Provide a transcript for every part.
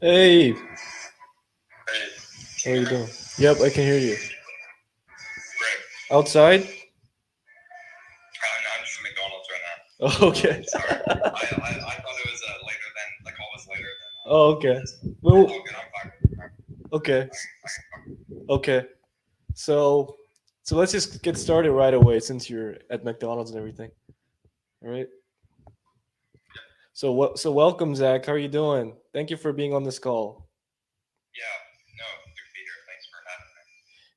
Hey, Hey, how can you you hear me? doing? Yep, I can hear you. Great. Outside? No, I'm just at McDonald's right now. Okay. Sorry. I thought it was later than the call was later than Oh, okay. this. It's Well, all good. I'm fine. okay. I can talk. Okay. So, so let's just get started right away since you're at McDonald's and everything. All right. So what? So welcome, Zach. How are you doing? Thank you for being on this call. Yeah. No, good to be here. Thanks for having me.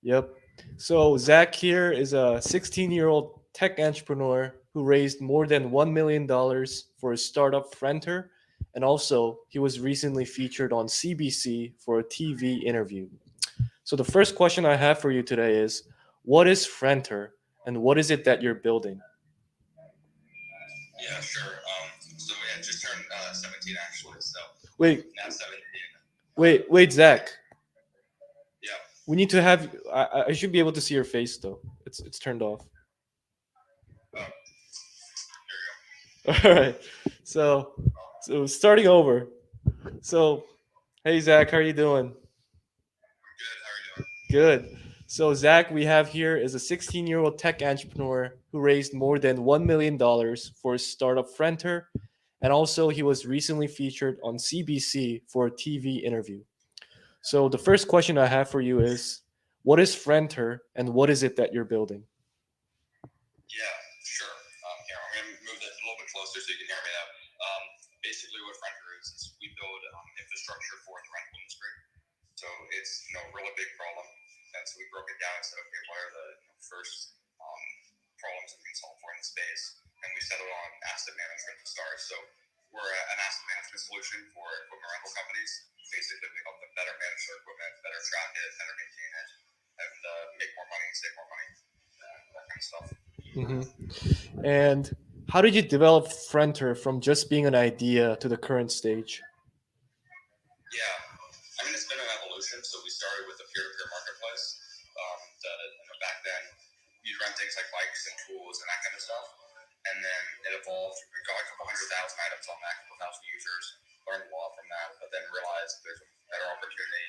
Yep. So Zach here is a 16-year-old tech entrepreneur who raised more than $1 million for his startup Frenter, and also he was recently featured on CBC for a TV interview. So the first question I have for you today is, what is Frenter, and what is it that you're building? Yeah, sure. So yeah, just turned 17 actually. So Wait, now 17. wait, Zach. Yeah. We need to have. I should be able to see your face though. It's turned off. Oh, All right. So, so starting over. So, hey Zach, how are you doing? Good. How are you doing? Good. So Zach, we have here is a 16-year-old tech entrepreneur who raised more than $1 million for his startup Frenter, and also he was recently featured on CBC for a TV interview. So the first question I have for you is, what is Frenter and what is it that you're building? Yeah, sure. Here, I'm going to move it a little bit closer so you can hear me now. Um, Basically, what Renter is we build infrastructure for the rental industry. So it's really big problem, and so we broke it down and said, okay, what are the first problems that we can solve for in the space? And we settled on asset management to start. So we're an asset management solution for equipment rental companies. Basically, we help them better manage their equipment, better track it, better maintain it, and make more money, save more money, that kind of stuff. Hmm. And how did you develop Frenter from just being an idea to the current stage? Yeah, I mean it's been an evolution. So we started with a peer-to-peer marketplace. Back then, you'd rent things like bikes and tools and that kind of stuff, and then it evolved. We got a couple 100,000 items on that, a couple thousand users, learned a lot from that, but then realized there's a better opportunity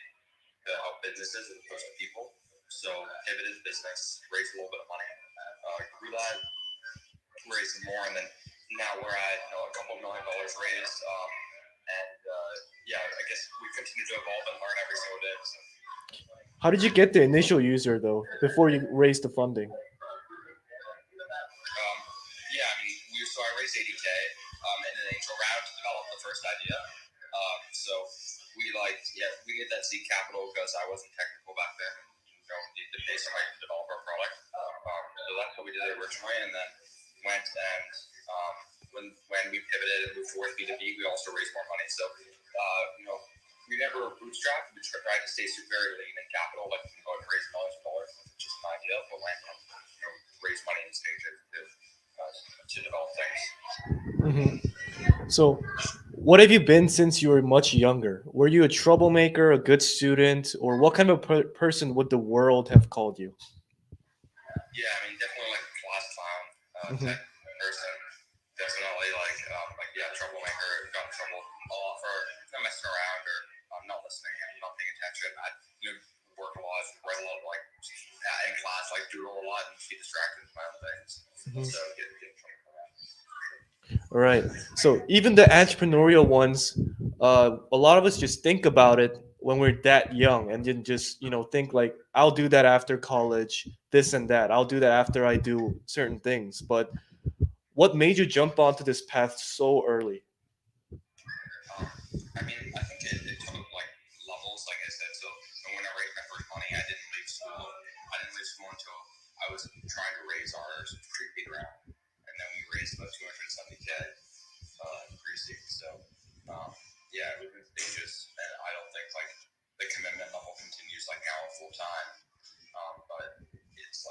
to help businesses as opposed to people. So pivoted the business, raised a little bit of money, grew that, raised some more, and then now we're at a couple $1 million raised. Yeah, I guess we continue to evolve and learn every single day. So, How did you get the initial user though before you raised the funding? yeah, I mean, I raised 80K in an angel round to develop the first idea. So we did that seed capital because I wasn't technical back then. Needed to pay somebody to develop our product. So that's what we did originally, and then went and when we pivoted and moved forward B2B, we also raised more money. So we never bootstrapped. We tried to stay very lean in capital, like we can go and raise millions of dollars, which is just an idea, but when raise money in stages to develop things. Hmm. So, what have you been since you were much younger? Were you a troublemaker, a good student, or what kind of person would the world have called you? Yeah, I mean, definitely like a class clown Hmm. type person. Definitely yeah, troublemaker. Got in trouble a lot for not messing around or not listening and not paying attention. I work a lot, write a lot, in class, doodle a lot and be distracted by other things. Hmm. So get in trouble for that. All right. So even the entrepreneurial ones, a lot of us just think about it when we're that young, and then just think like, I'll do that after college, this and that. I'll do that after I do certain things. But what made you jump onto this path so early? I mean, I think it took levels, like I said. So when I raised my first money, I didn't leave school. I didn't leave school until I was trying to raise ours pre-seed round, and then we raised about 270K pre-seed. So yeah, it was in stages, and I don't think the commitment level continues now full time. But it's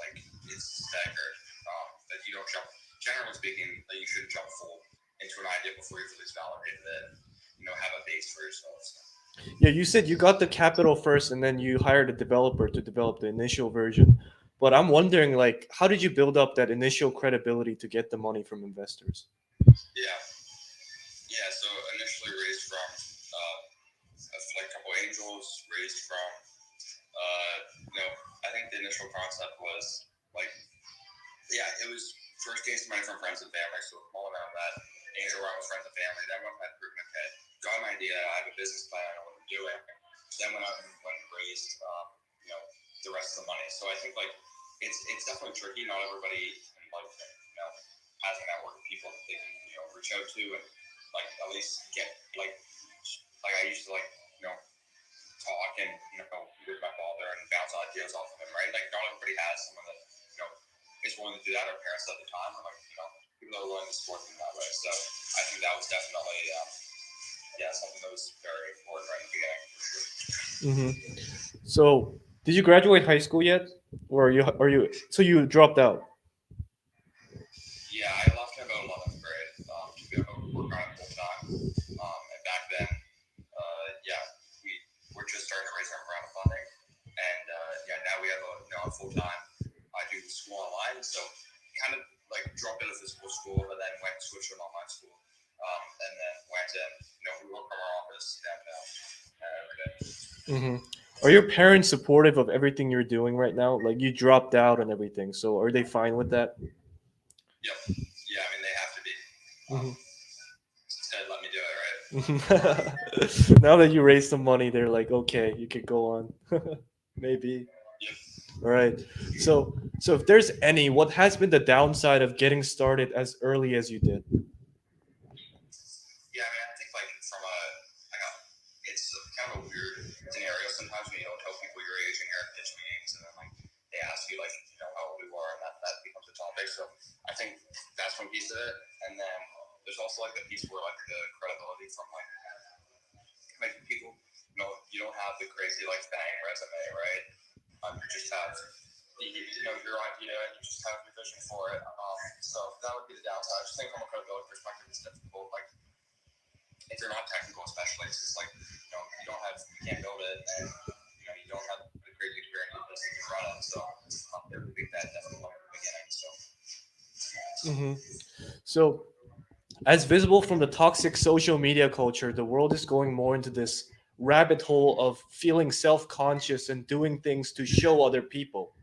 staggered. That you don't jump. Generally speaking, that you shouldn't jump full into an idea before you've at least validated it. Have a base for yourself. So. Yeah, you said you got the capital first, and then you hired a developer to develop the initial version. But I'm wondering, like, how did you build up that initial credibility to get the money from investors? Yeah, yeah. So initially raised from a couple angels, raised from I think the initial concept was it was first getting some money from friends and family, so a small amount of that. Angel round with friends and family. Then went that group, okay, got an idea. I have a business plan. I know what I'm doing. Then went out and raised the rest of the money. So I think it's definitely tricky. Not everybody has a network of people that they can reach out to and at least get I used to talk and with my father and bounce ideas off of him, right? Not everybody has someone that is willing to do that. Our parents at the time were people that are willing to support them that way. So I think that was definitely something that was very important right in the beginning for sure. Hmm. So, did you graduate high school yet, or are you? So you dropped out. Yeah, I left in about 11th grade to be able to work on it full time. And back then, we were just starting to raise our round of funding, and now we have a full time. I do school online, so kind of dropped out of physical school, but then went switched to an online school, and then went in. We work from our office downtown every day. Hmm. Are your parents supportive of everything you're doing right now? Like you dropped out and everything, so are they fine with that? Yep. Yeah, I mean they have to be. Hmm. Instead, let me do it, right? Now that you raised some money, they're like, okay, you could go on. Maybe. Yep. All right. So if there's any, what has been the downside of getting started as early as you did? Yeah, I mean, I think like from like a, it's kind of a weird scenario sometimes when you don't tell people your age and you're at pitch meetings, and then like they ask you like how old you are, and that becomes a topic. So I think that's one piece of it, and then there's also like the piece where like the credibility from like people, you don't have the crazy like bang resume, right? You just have you're on and you just have your vision for it. So that would be the downside. I just think from a credibility perspective, it's difficult. Like if you're not technical, especially, it's like you can't build it, and you don't have the great experience with this, you can run it. So it would be that definitely from the beginning. So Hmm. So as visible from the toxic social media culture, the world is going more into this rabbit hole of feeling self-conscious and doing things to show other people,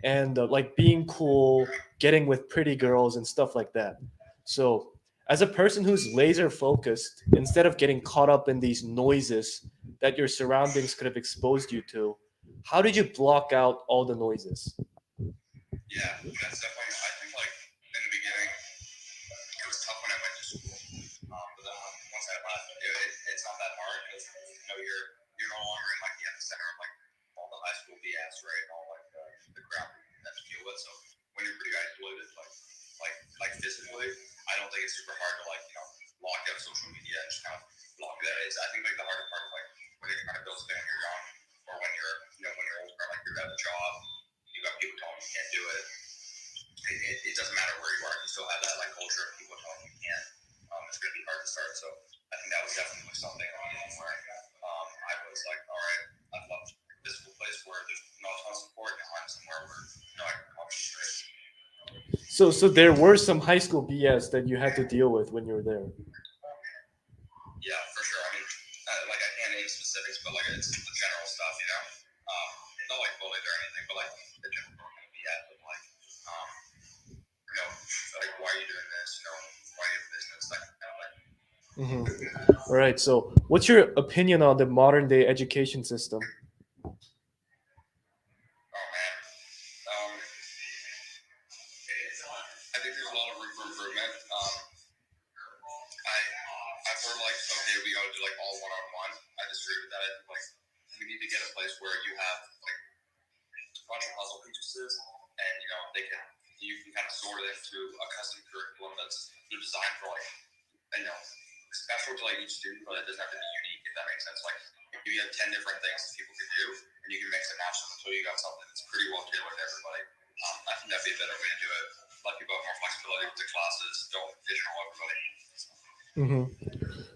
and like being cool, getting with pretty girls and stuff like that. So, as a person who's laser focused, instead of getting caught up in these noises that your surroundings could have exposed you to, how did you block out all the noises? yeah, that's definitely. I think like in the beginning, it was tough when I went to school, but then once I left, it's not that hard because you're no longer in like the epicenter of like all the high school BS, right? And all like the crap you have to deal with. So when you're pretty isolated, like physically, I don't think it's super hard to lock out social media and just kind of block that. I think like the harder part is like when you're trying to build something on your own, or when you're when you're older, like you're at a job, you got people telling you can't do it. It doesn't matter where you are, you still have that like culture of people telling you can't. It's going to be hard to start. So I think that was definitely something where I was like, all right, I'd love a physical place where there's not a ton of support, and I'm somewhere where I can concentrate. So there were some high school BS that you had to deal with when you were there. Yeah, for sure. I mean, like I can't name specifics, but like it's the general stuff, not like bullied or anything, but like the general kind of BS of like, like why are you doing this? Why are you in business? That kind of like. Mm-hmm. All right. So, what's your opinion on the modern day education system? Oh man, I think there's a lot of room for improvement. I've heard like okay, we gotta do like all one-on-one. I disagree with that. I think like we need to get a place where you have like a bunch of puzzle pieces, and you can kind of sort it into a custom curriculum that's designed for like special to like each student, but it doesn't have to be unique. If that makes sense, like if you have 10 different things that people can do, and you can mix and match them until you got something that's pretty well tailored to everybody. I think that'd be a better way to do it. Let people have more flexibility with the classes. Don't pigeonhole everybody. Mm-hmm.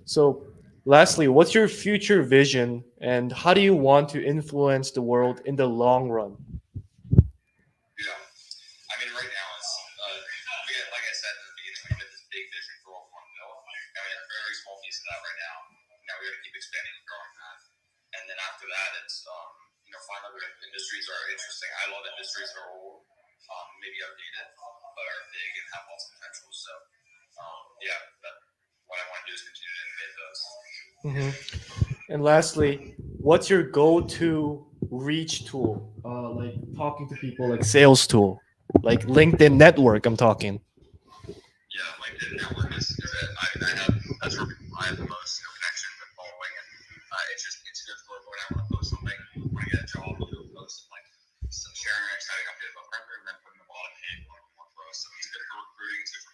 So, lastly, what's your future vision and how do you want to influence the world in the long run? Yeah. I mean, right now it's like I said in the beginning, we have this big vision for what we want to build. And we have a very small piece of that right now. Now we got to keep expanding and growing that. And then after that, it's find other industries that are interesting. I love industries that are old, maybe outdated, but are big and have lots of potential. So yeah, what I want to do is continue to innovate those. Mm-hmm. And lastly, what's your go-to reach tool? Like talking to people, like sales tool, like LinkedIn network. I'm talking. Yeah, LinkedIn network is it. I have that's where I have the most connections and following, and it's good for when I want to post something, when I get a job, I'll do a post and like some sharing an exciting update about Printer, and then putting the bottom hey, one for us. So it's good for recruiting, it's good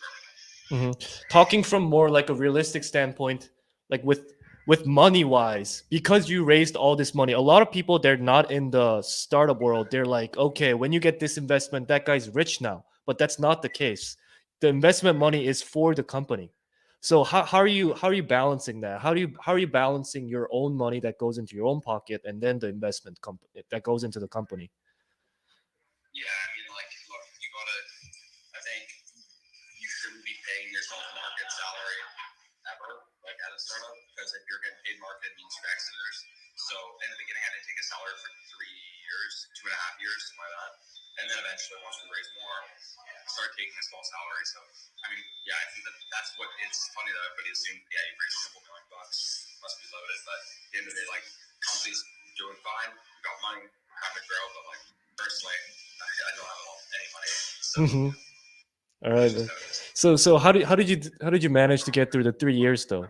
for everything. Hmm. Talking from more like a realistic standpoint, like with money wise, because you raised all this money, a lot of people they're not in the startup world. They're like, okay, when you get this investment, that guy's rich now, but that's not the case. The investment money is for the company. So how are you balancing that? How are you balancing your own money that goes into your own pocket and then the investment company that goes into the company? Yeah, I mean, like, look, you gotta I think you shouldn't be paying yourself market salary ever, like at a startup, because if you're getting paid market, it means you're exiters. So in the beginning, I didn't take a salary for 3 years, 2.5 years, something like that. And then eventually, once we raised more, I started taking a small salary. So, I mean, yeah, I think that's what it's funny that everybody assumed, yeah, you raised a couple $1 million, must be loaded. But at the end of the day, like, companies doing fine, we got money, kind of grow, but like, personally, I don't have any money. So, Mm-hmm. All that's right, just man. how it is. So how did you manage to get through the 3 years though? You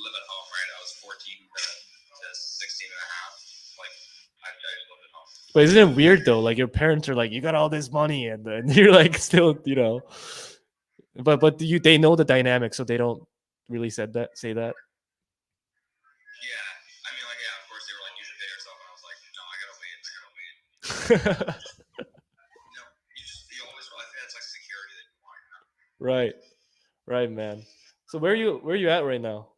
live at home, right? I was 14 to 16 and a half. Like, I lived at home. But isn't it weird though? Like your parents are like, you got all this money, and then you're like still, you know. But they know the dynamic, so they don't really say that. Yeah. I mean, like, yeah, of course, they were like, you should pay yourself. And I was like, no, I gotta wait. You always, I think that's like security that you want, Right, right, man. So where you at right now?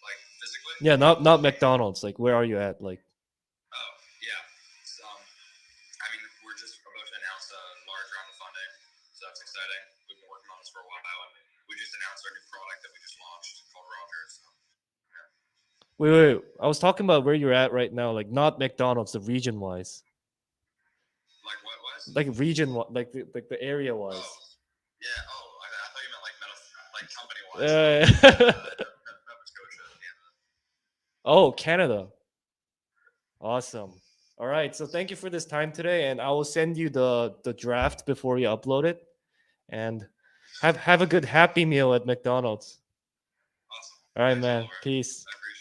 Like, physically? Yeah, not McDonald's. Like where are you at? Like Oh, yeah. I mean, we're just about to announce a large round of funding, so that's exciting. We've been working on this for a while, and we just announced our new product that we just launched called Rogers. So, yeah. wait. I was talking about where you're at right now. Like not McDonald's, the region wise. Like, what was? Like region, like the area wise. Oh, yeah. Oh, I thought you meant like company wise. Nova Scotia, Canada. Oh, Canada. Awesome. All right. So thank you for this time today, and I will send you the draft before you upload it. And have a good Happy Meal at McDonald's. Awesome. All right, Thanks, man. Oliver. Peace. I appreciate it.